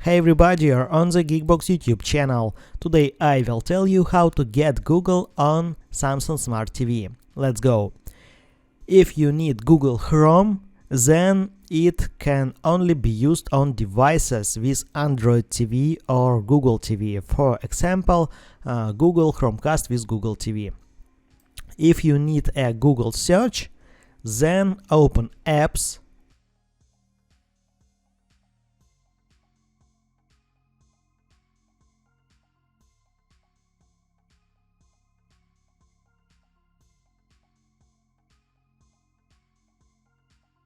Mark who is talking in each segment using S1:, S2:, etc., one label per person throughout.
S1: Hey everybody, you're on the GeekBox YouTube channel. Today I will tell you how to get Google on Samsung Smart TV. Let's go. If you need Google Chrome, then it can only be used on devices with Android TV or Google TV. For example, Google Chromecast with Google TV. If you need a Google search, then open Apps,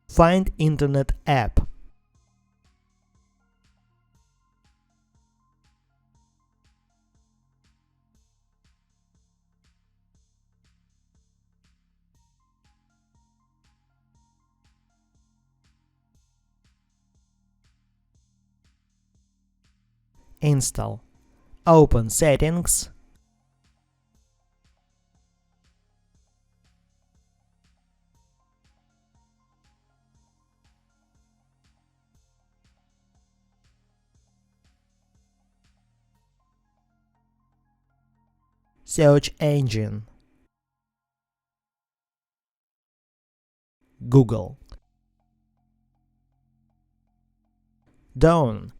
S1: find Internet app. Install. Open Settings. Search engine. Google. Done.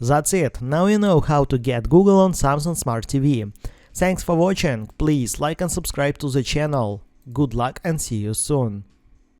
S1: That's it, now you know how to get Google on Samsung Smart TV. Thanks for watching, please like and subscribe to the channel. Good luck and see you soon.